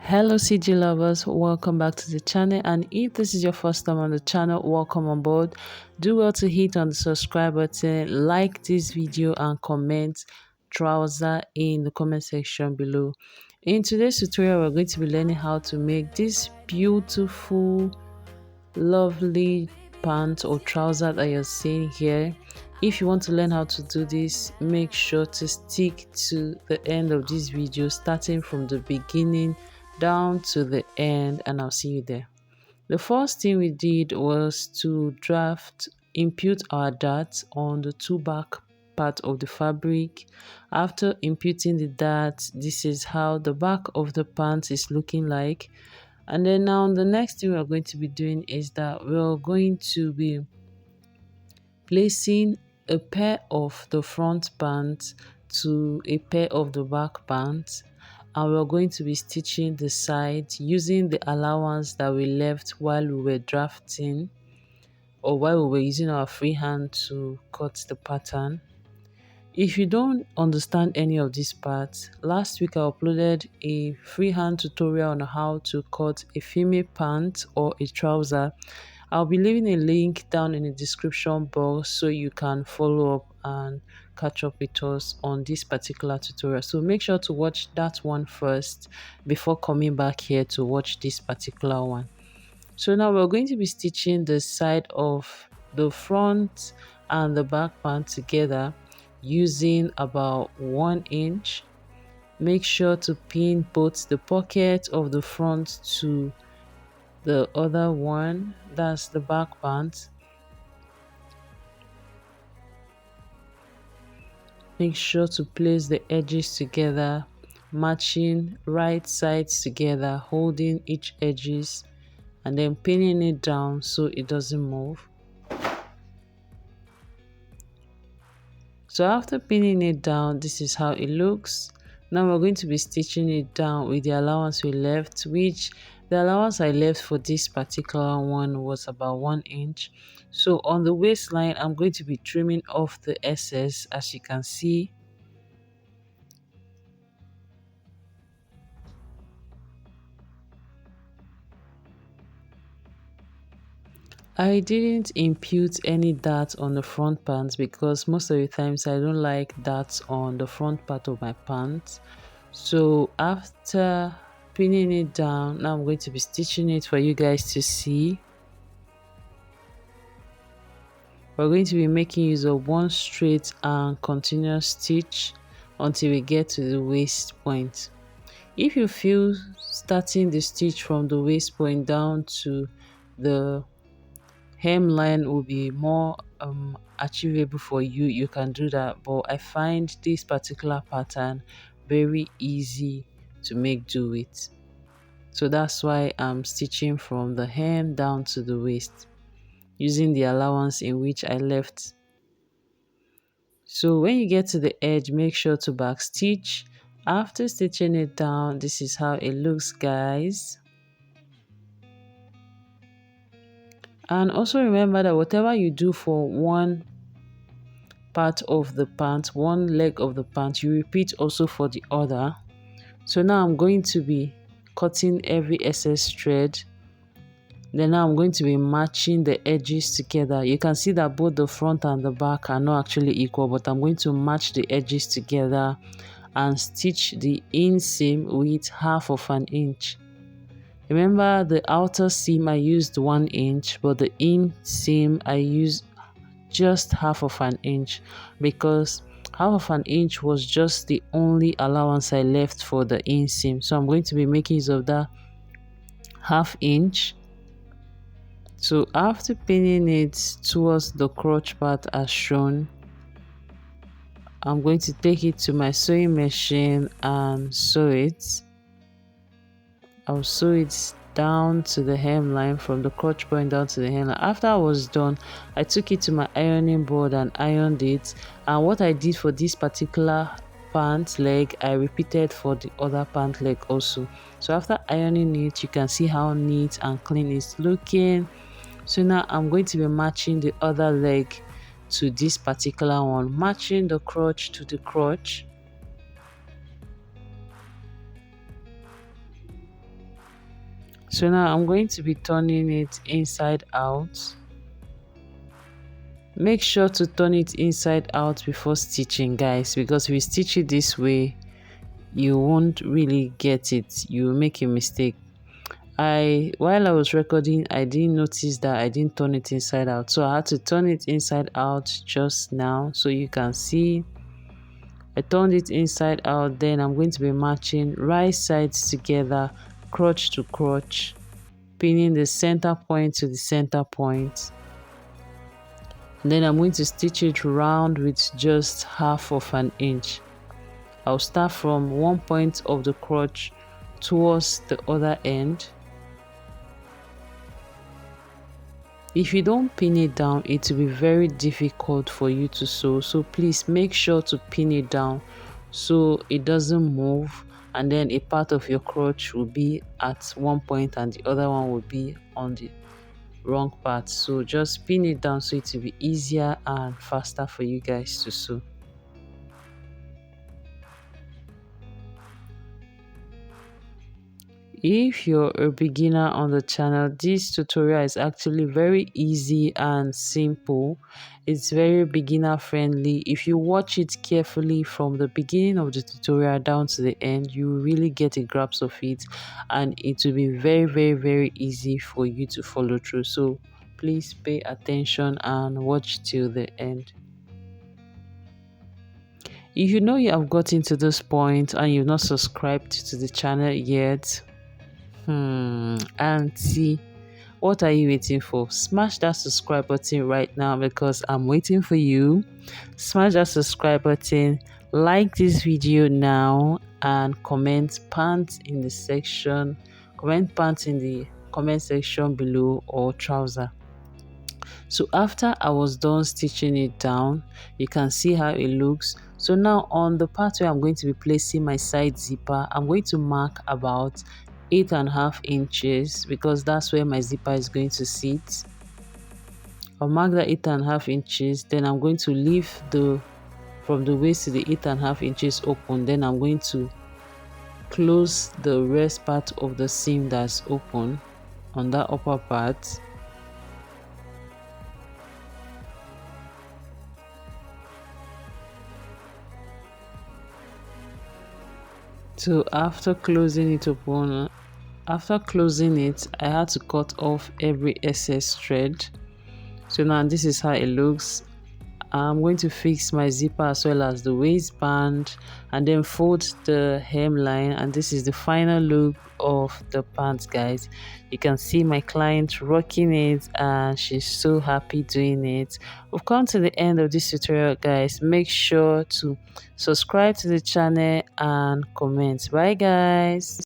Hello CG lovers, welcome back to the channel, and if this is your first time on the channel, welcome on board. Do well to hit on the subscribe button, like this video and comment trouser in the comment section below. In today's tutorial, we're going to be learning how to make this beautiful lovely pant or trouser that you're seeing here. If you want to learn how to do this, make sure to stick to the end of this video, starting from the beginning down to the end, and I'll see you there. The first thing we did was to impute our dart on the two back part of the fabric. After imputing the dart, this is how the back of the pants is looking like. And then now the next thing we're going to be doing is that we're going to be placing a pair of the front pants to a pair of the back pants, and we're going to be stitching the sides using the allowance that we left while we were drafting or while we were using our freehand to cut the pattern. If you don't understand any of these parts, last week I uploaded a freehand tutorial on how to cut a female pant or a trouser. I'll be leaving a link down in the description box so you can follow up and catch up with us on this particular tutorial. So make sure to watch that one first before coming back here to watch this particular one. So now we're going to be stitching the side of the front and the back pant together using about 1 inch. Make sure to pin both the pocket of the front to the other one, that's the back pant. Make sure to place the edges together, matching right sides together, holding each edges and then pinning it down so it doesn't move. So after pinning it down, this is how it looks. Now we're going to be stitching it down with the allowance we left, which the allowance I left for this particular one was about 1 inch. So on the waistline, I'm going to be trimming off the excess, as you can see. I didn't impute any dart on the front pants because most of the times I don't like darts on the front part of my pants. So after pinning it down, now I'm going to be stitching it for you guys to see. We're going to be making use of one straight and continuous stitch until we get to the waist point. If you feel starting the stitch from the waist point down to the hemline will be more achievable for you, you can do that, but I find this particular pattern very easy to make do with, so that's why I'm stitching from the hem down to the waist using the allowance in which I left. So when you get to the edge, make sure to back stitch. After stitching it down, this is how it looks, guys. And also remember that whatever you do for one part of the pant, one leg of the pant, you repeat also for the other. So now I'm going to be cutting every excess thread. Then now I'm going to be matching the edges together. You can see that both the front and the back are not actually equal, but I'm going to match the edges together and stitch the inseam with 1/2 inch. Remember, the outer seam I used 1 inch, but the inseam I used just 1/2 inch because 1/2 inch was just the only allowance I left for the inseam. So I'm going to be making use of that 1/2 inch. So after pinning it towards the crotch part as shown, I'm going to take it to my sewing machine and sew it. I'll sew it down to the hemline, from the crotch point down to the hemline. After I was done, I took it to my ironing board and ironed it. And what I did for this particular pant leg, I repeated for the other pant leg also. So after ironing it, you can see how neat and clean it's looking. So now I'm going to be matching the other leg to this particular one, matching the crotch to the crotch. So now I'm going to be turning it inside out. Make sure to turn it inside out before stitching, guys, because if you stitch it this way, you won't really get it. You will make a mistake. While I was recording, I didn't notice that I didn't turn it inside out, so I had to turn it inside out just now so you can see. I turned it inside out. Then I'm going to be matching right sides together, crotch to crotch, pinning the center point to the center point. And then I'm going to stitch it round with just half of an inch. I'll start from one point of the crotch towards the other end. If you don't pin it down, it will be very difficult for you to sew. So please make sure to pin it down so it doesn't move, and then a part of your crotch will be at one point and the other one will be on the wrong part. So just pin it down so it will be easier and faster for you guys to sew. If you're a beginner on the channel, this tutorial is actually very easy and simple. It's very beginner friendly. If you watch it carefully from the beginning of the tutorial down to the end, you will really get a grasp of it, and it will be very easy for you to follow through. So please pay attention and watch till the end. If you know you have gotten to this point and you've not subscribed to the channel yet, auntie, what are you waiting for? Smash that subscribe button right now because I'm waiting for you. Smash that subscribe button, like this video now, and comment pants in the section. Comment pants in the comment section below, or trouser. So after I was done stitching it down, you can see how it looks. So now on the part where I'm going to be placing my side zipper, I'm going to mark about 8.5 inches because that's where my zipper is going to sit. I'll mark that 8.5 inches. Then I'm going to leave from the waist to the 8.5 inches open. Then I'm going to close the rest part of the seam that's open on that upper part. So after closing it open, after closing it, I had to cut off every excess thread. So now this is how it looks. I'm going to fix my zipper as well as the waistband, and then fold the hemline, and this is the final look of the pants, guys. You can see my client rocking it and she's so happy doing it. We've come to the end of this tutorial, guys. Make sure to subscribe to the channel and comment. Bye, guys.